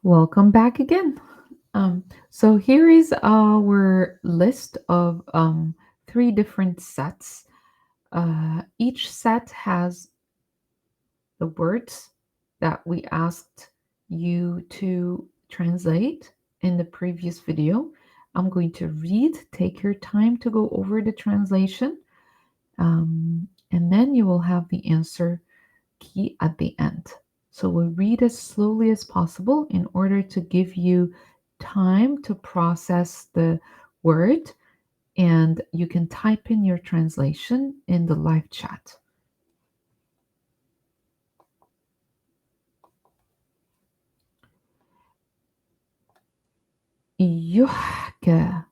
Welcome back again. So here is our list of three different sets. Each set has the words that we asked you to translate in the previous video. I'm going to read, take your time to go over the translation, and then you will have the answer key at the end. So we'll read as slowly as possible in order to give you time to process the word, and you can type in your translation in the live chat. يحكى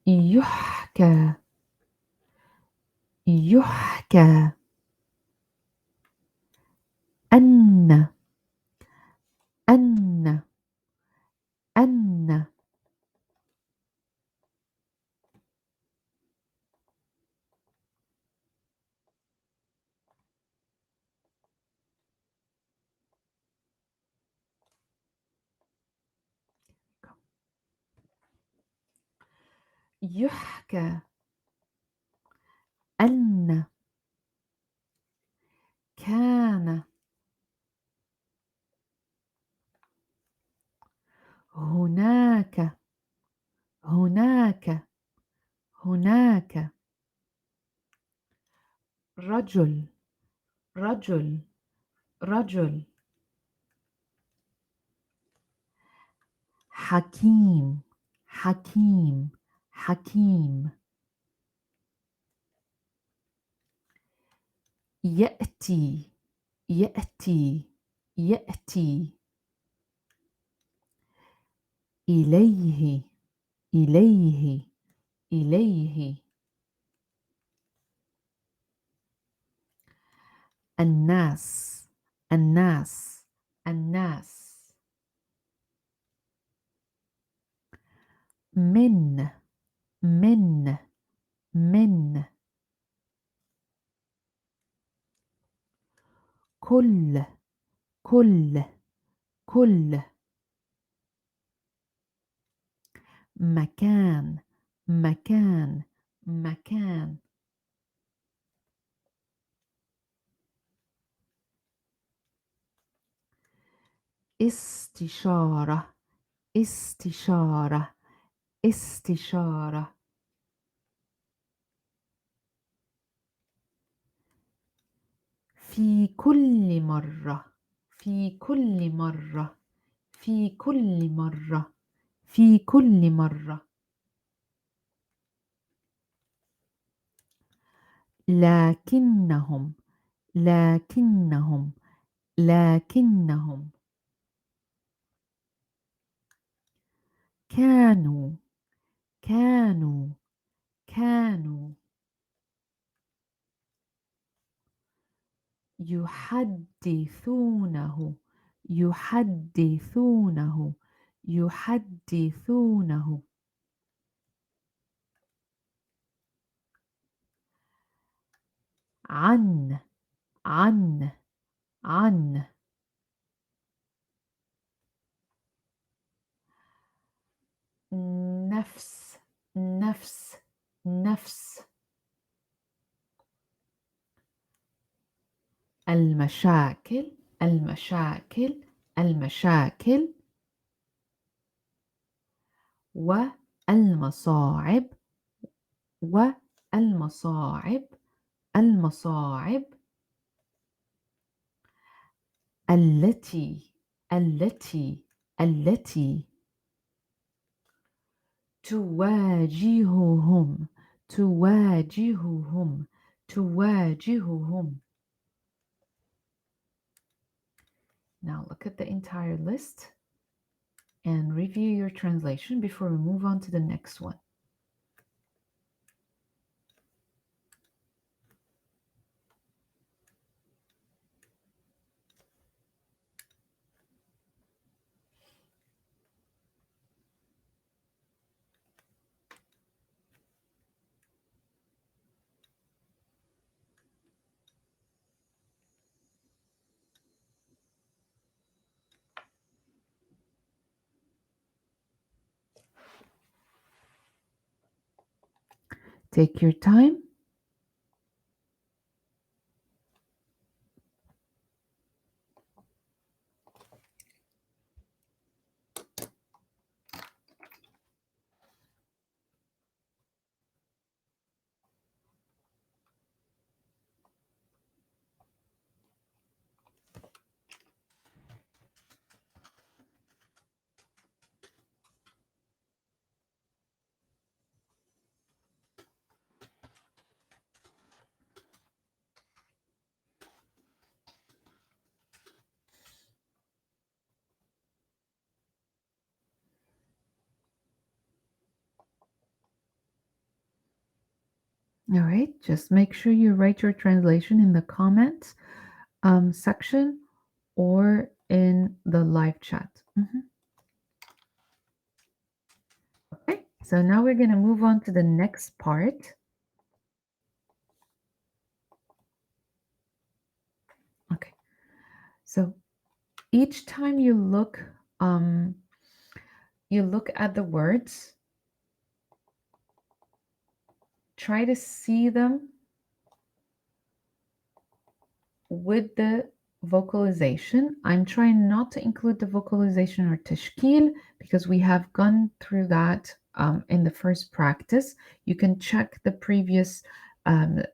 يحكى يحكى أن أن أن يحكى أن كان هناك هناك هناك رجل رجل رجل حكيم حكيم حكيم يأتي يأتي يأتي إليه إليه إليه الناس الناس الناس من من من كل كل كل مكان مكان مكان استشارة استشارة استشارة في كل مرة في كل مرة في كل مرة في كل مرة لكنهم لكنهم لكنهم كانوا كانوا كانوا يحدثونه يحدثونه يحدثونه عن عن عن نفس نفس نفس المشاكل المشاكل المشاكل والمصاعب والمصاعب المصاعب التي التي التي تواجههم تواجههم تواجههم. Now look at the entire list and review your translation before we move on to the next one. Take your time. All right, just make sure you write your translation in the comments section or in the live chat. Okay, so now we're going to move on to the next part. Okay, so each time you look at the words, try to see them with the vocalization. I'm trying not to include the vocalization or tashkil because we have gone through that in the first practice. You can check the previous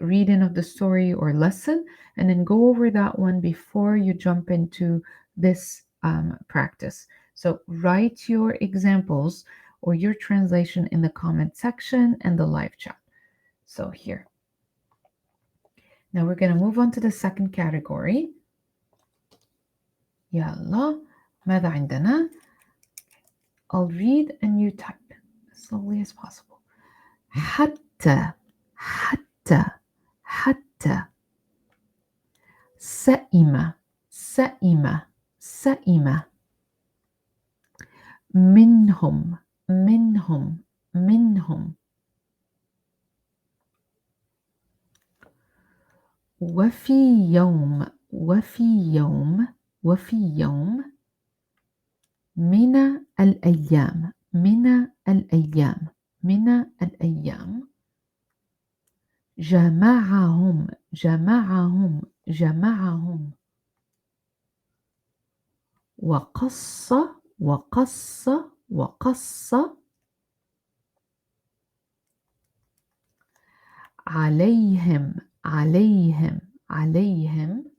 reading of the story or lesson and then go over that one before you jump into this practice. So write your examples or your translation in the comment section and the live chat. So here. Now we're going to move on to the second category. يلا ماذا عندنا؟ I'll read and you type as slowly as possible. حتى حتى حتى سئمة سئمة سئمة منهم منهم منهم وفي يوم وفي يوم وفي يوم من الأيام من الأيام من الأيام جمعهم جمعهم جمعهم وقص وقص وقص عليهم عليهم عليهم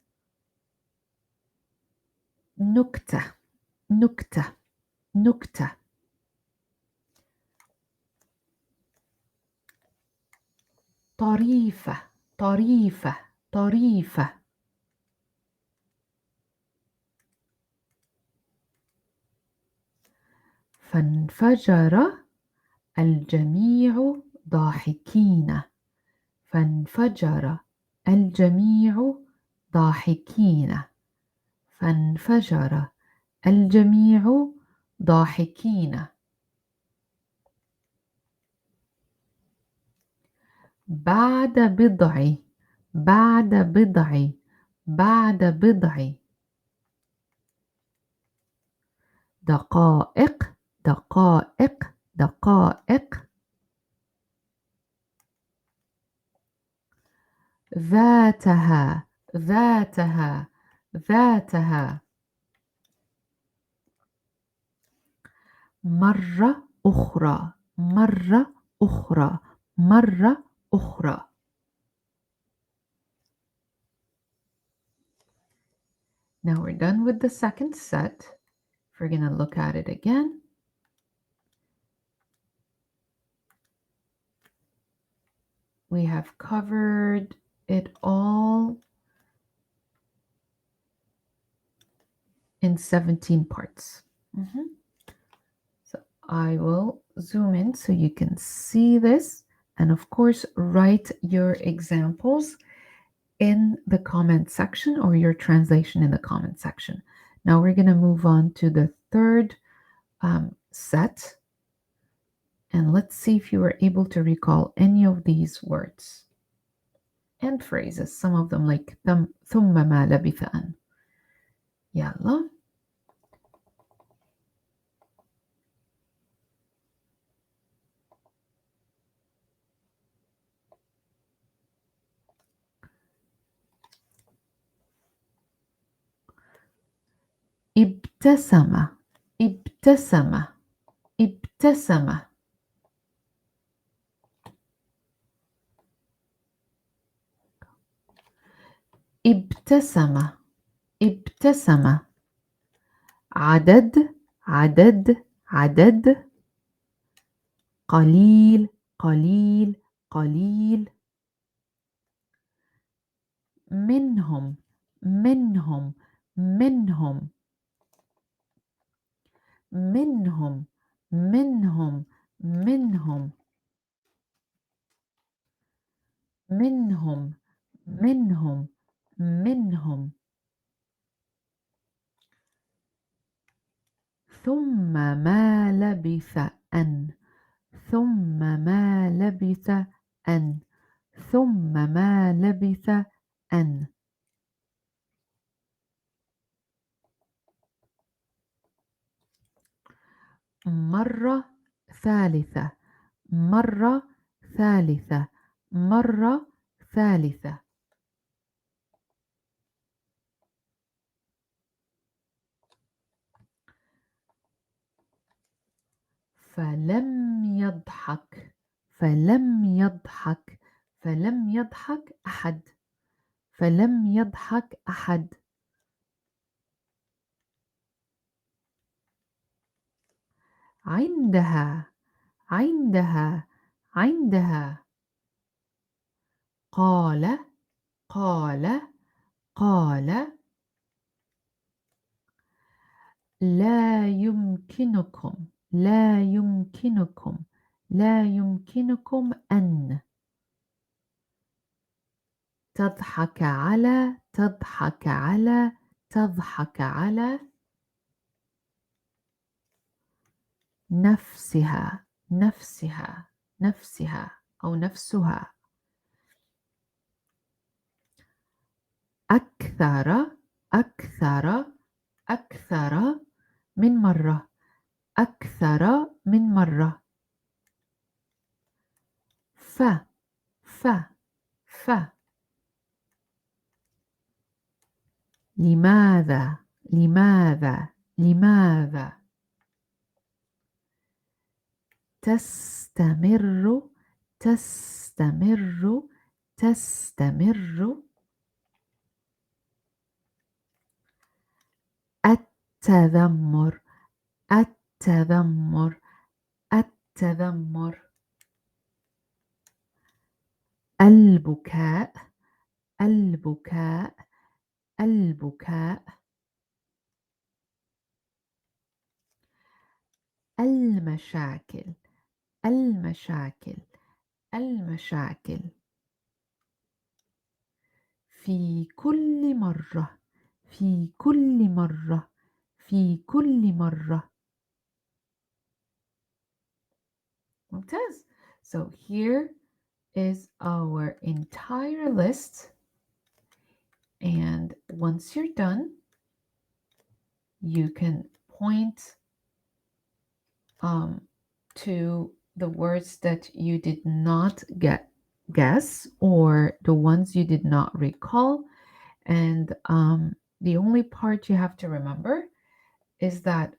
نكتة نكتة نكتة طريفة طريفة طريفة فانفجر الجميع ضاحكين فانفجر الجميع ضاحكين فانفجر الجميع ضاحكين بعد بضع بعد بضع بعد بضع دقائق دقائق دقائق ذاتها ذاتها ذاتها مرة أخرى مرة أخرى مرة أخرى. Now we're done with the second set. We're going to look at it again. We have covered it all in 17 parts. So I will zoom in so you can see this. And of course, write your examples in the comment section or your translation in the comment section. Now we're going to move on to the third set. And let's see if you were able to recall any of these words and phrases. Some of them like ثم ما لبث أن. يلا. ابتسم ابتسم ابتسم ابتسم ابتسم عدد عدد عدد قليل قليل قليل منهم منهم منهم منهم منهم منهم منهم منهم منهم ثم ما لبث أن ثم ما لبث أن ثم ما لبث أن مرة ثالثة مرة ثالثة مرة ثالثة فلم يضحك فلم يضحك فلم يضحك أحد فلم يضحك أحد عندها عندها عندها قال قال قال لا يمكنكم لا يمكنكم لا يمكنكم أن تضحك على تضحك على تضحك على نفسها نفسها نفسها أو نفسها أكثر أكثر أكثر من مرة أكثر من مرة ف ف ف لماذا لماذا لماذا تستمر تستمر تستمر التذمر التذمر التذمر البكاء البكاء البكاء المشاكل المشاكل المشاكل في كل مرة في كل مرة في كل مرة ممتاز. So here is our entire list, and once you're done you can point to the words that you did not guess or the ones you did not recall, and the only part you have to remember is that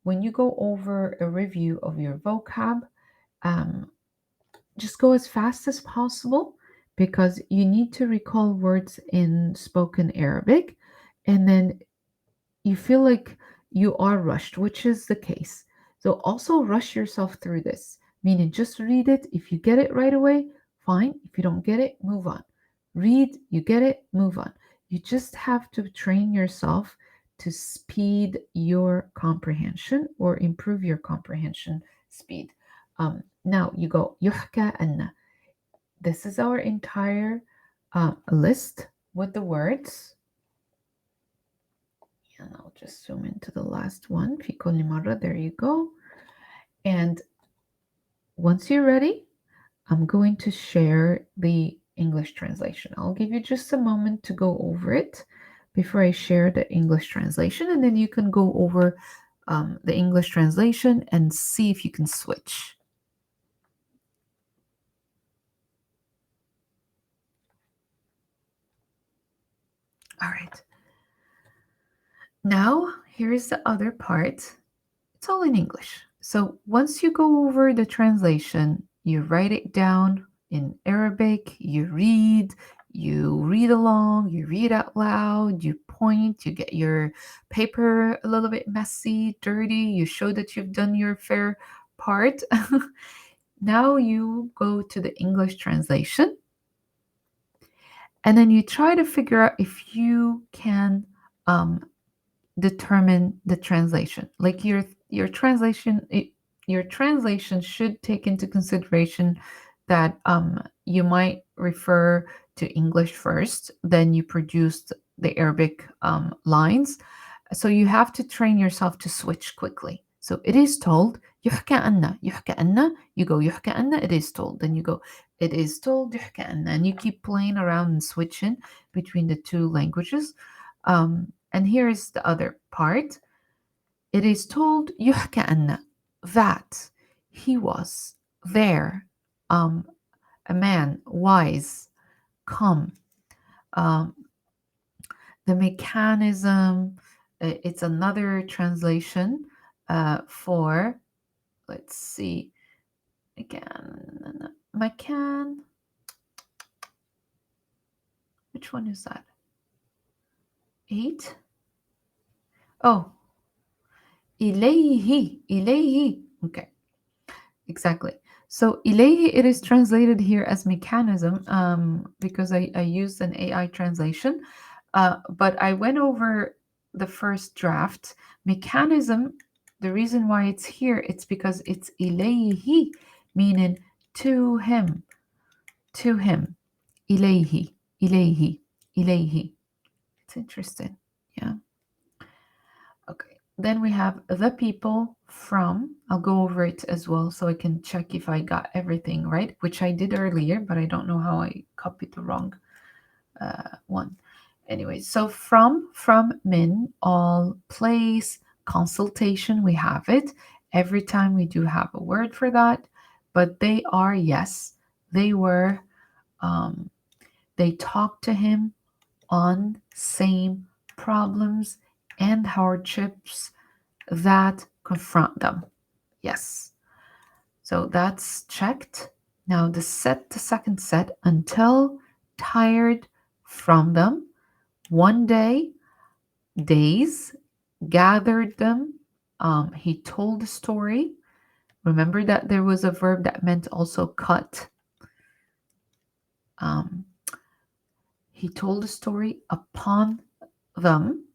when you go over a review of your vocab, just go as fast as possible because you need to recall words in spoken Arabic, and then you feel like you are rushed, which is the case. So also rush yourself through this, meaning just read it. If you get it right away, fine. If you don't get it, move on. Read, you get it, move on. You just have to train yourself to speed your comprehension or improve your comprehension speed. Now you go يحكى أن. This is our entire list with the words. And I'll just zoom into the last one. في كل مرة. There you go. And once you're ready, I'm going to share the English translation. I'll give you just a moment to go over it before I share the English translation, and then you can go over the English translation and see if you can switch. All right. Now, here's the other part. It's all in English. So once you go over the translation, you write it down in Arabic, you read along, you read out loud, you point, you get your paper a little bit messy, dirty, you show that you've done your fair part. Now you go to the English translation and then you try to figure out if you can um, determine the translation. Like your translation, your translation should take into consideration that you might refer to English first, then you produced the Arabic lines. So you have to train yourself to switch quickly. So it is told, يحكى عنا, يحكى عنا, you go يحكى عنا, it is told. Then you go, it is told, يحكى عنا, and you keep playing around and switching between the two languages. And here is the other part. It is told يحكى عنا that he was there, a man wise, come. Um, the mechanism, it's another translation for, let's see, again, mecan. Which one is that? 8? Oh, إليه. Okay, exactly. So إليه, it is translated here as mechanism because I used an AI translation. But I went over the first draft. Mechanism, the reason why it's here, it's because it's إليه, meaning to him, to him. إليه, إليه, إليه. It's interesting. Yeah. Okay. Then we have the people from. I'll go over it as well so I can check if I got everything right, which I did earlier, but I don't know how I copied the wrong one. Anyway, so from, min, all, place, consultation, we have it. Every time we do have a word for that, but they are, yes, they were, they talked to him on same problems and hardships that confront them. Yes. So that's checked. Now the second set, until tired from them, one day, days, gathered them. He told the story. Remember that there was a verb that meant also cut. Um, he told the story upon them.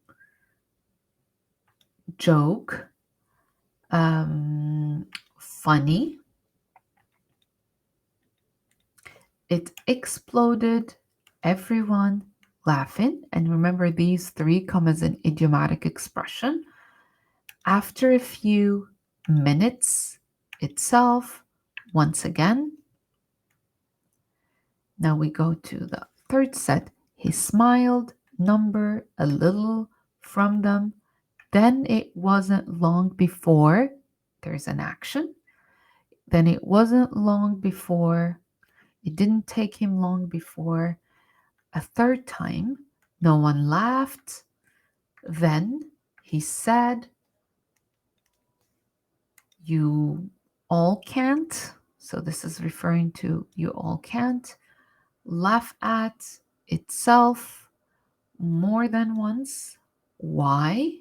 Joke. Funny. It exploded. Everyone laughing. And remember, these three come as an idiomatic expression. After a few minutes itself, once again. Now we go to the third set. He smiled, number a little from them. Then it wasn't long before, there's an action. Then it wasn't long before, it didn't take him long before, a third time, no one laughed. Then he said, you all can't. So this is referring to you all can't. Laugh at itself more than once. Why?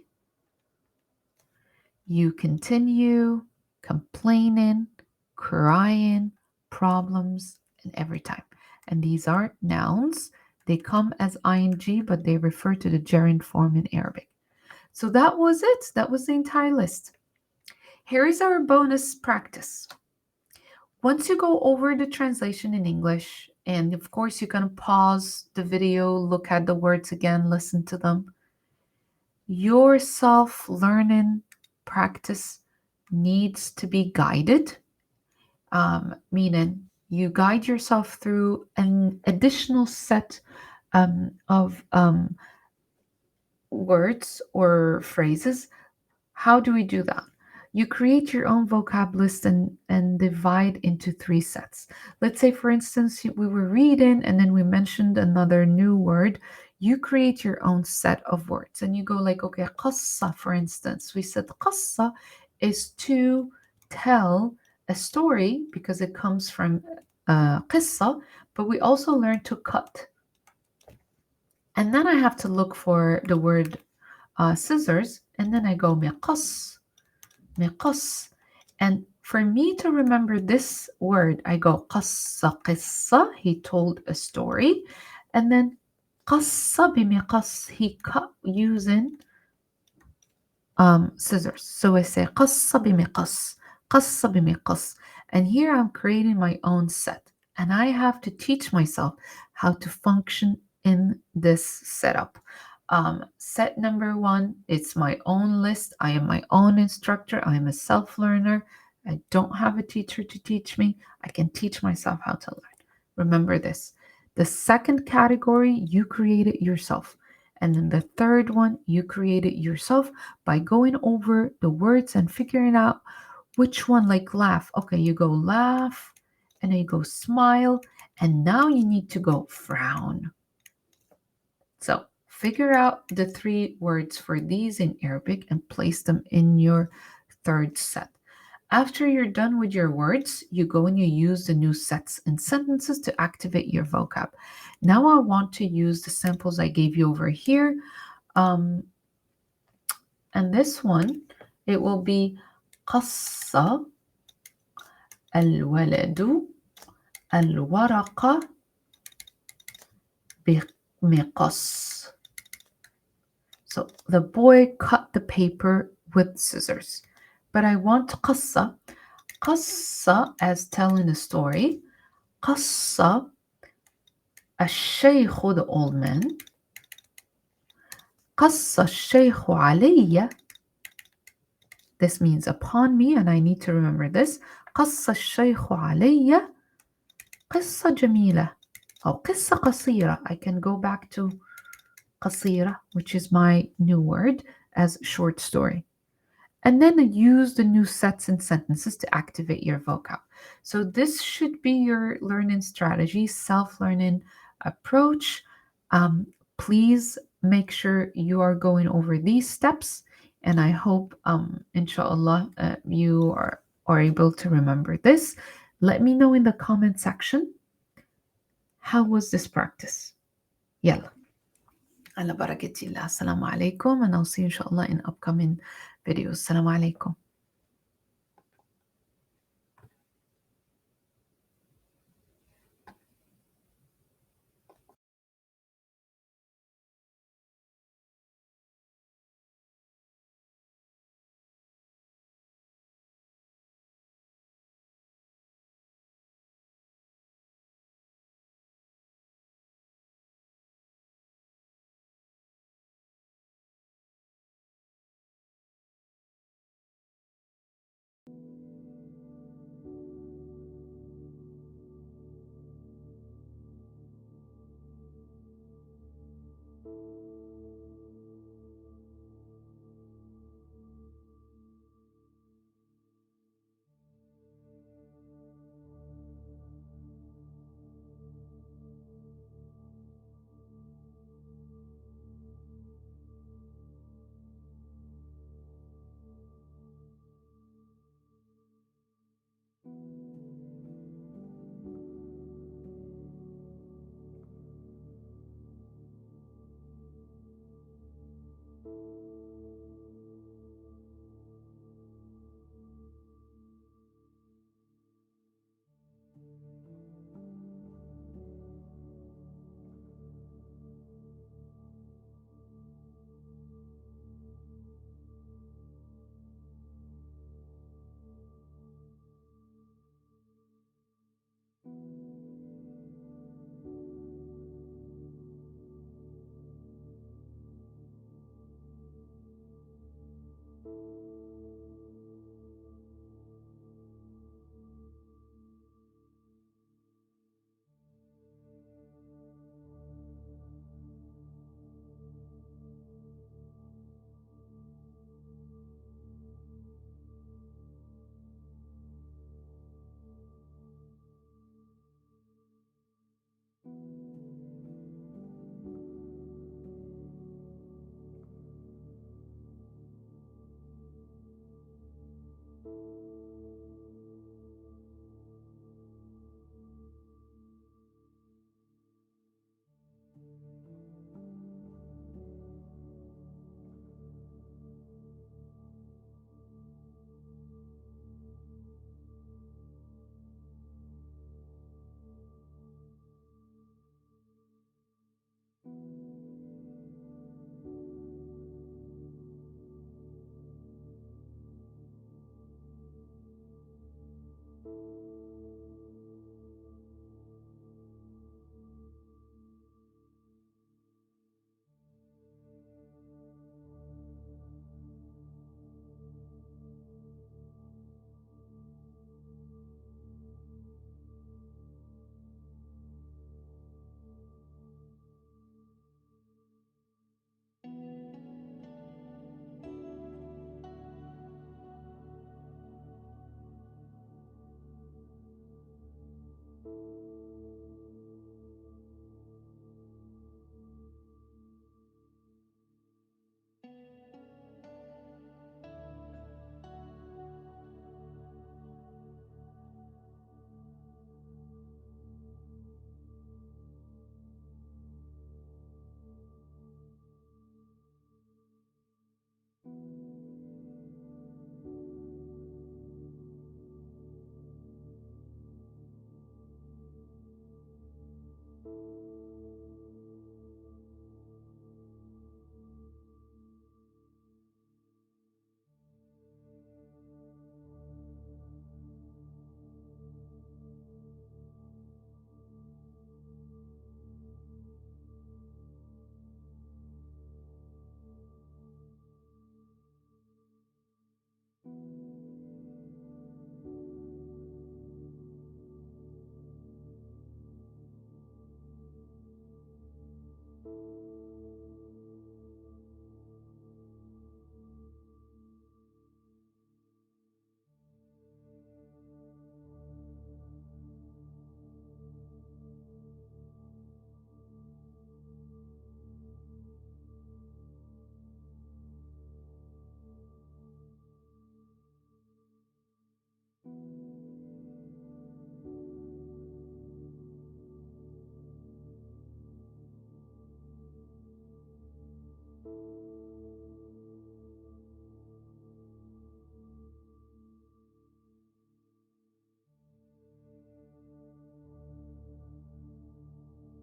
You continue complaining, crying, problems, and every time. And these are nouns. They come as ing, but they refer to the gerund form in Arabic. So that was it. That was the entire list. Here is our bonus practice. Once you go over the translation in English, and of course you can pause the video, look at the words again, listen to them. Your self-learning practice needs to be guided, meaning you guide yourself through an additional set of words or phrases. How do we do that? You create your own vocab list and divide into 3 sets. Let's say, for instance, we were reading and then we mentioned another new word. You create your own set of words and you go like, okay, قصة, for instance. We said قصة is to tell a story because it comes from قصة, but we also learn to cut. And then I have to look for the word scissors, and then I go مقص, مقص. And for me to remember this word, I go قصة قصة, he told a story. And then قص بمقص, he cut using scissors. So I say قص بمقص, قص بمقص. And here I'm creating my own set. And I have to teach myself how to function in this setup. Set number one, it's my own list. I am my own instructor. I am a self learner. I don't have a teacher to teach me. I can teach myself how to learn. Remember this. The second category, you create it yourself. And then the third one, you create it yourself by going over the words and figuring out which one, like laugh. Okay, you go laugh, and then you go smile, and now you need to go frown. So figure out the 3 words for these in Arabic and place them in your third set. After you're done with your words, you go and you use the new sets and sentences to activate your vocab. Now I want to use the samples I gave you over here. And this one, it will be قص الولد الورقة بمقص. So the boy cut the paper with scissors. But I want قصة. قصة as telling a story. قصة الشيخ, the old man. قص الشيخ علي. This means upon me, and I need to remember this. قص الشيخ علي قصة جميلة أو قصة قصيرة. I can go back to قصيرة, which is my new word, as short story. And then use the new sets and sentences to activate your vocab. So this should be your learning strategy, self-learning approach. Please make sure you are going over these steps, and I hope, inshallah, you are able to remember this. Let me know in the comment section, how was this practice? Yalla. على بركة الله. السلام عليكم, and I'll see you inshallah in upcoming videos. السلام عليكم.